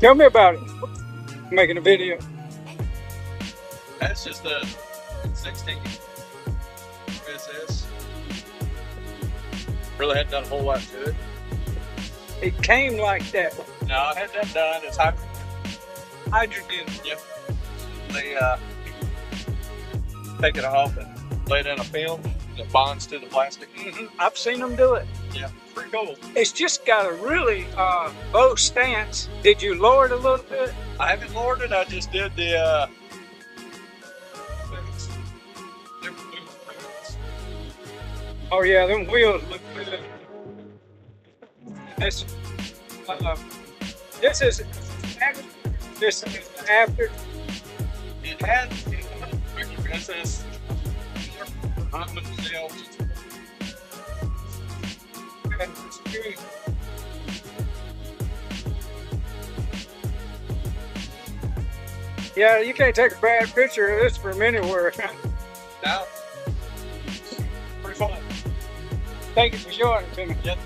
Tell me about it. Making a video. That's just a 16 SS. Really hadn't done a whole lot to it. It came like that. No, I had that done. It's hydrogen. Yep. They take it off and lay it in a film that bonds to the plastic. I've seen them do it. Yeah, pretty cool. It's just got a really Bose stance. Did you lower it a little bit? I haven't lowered it. I just did the Oh yeah, them wheels look good. This is after. This is after. It had SS. Yeah, you can't take a bad picture of this from anywhere. Now, pretty fun. Thank you for showing it to me. Yep.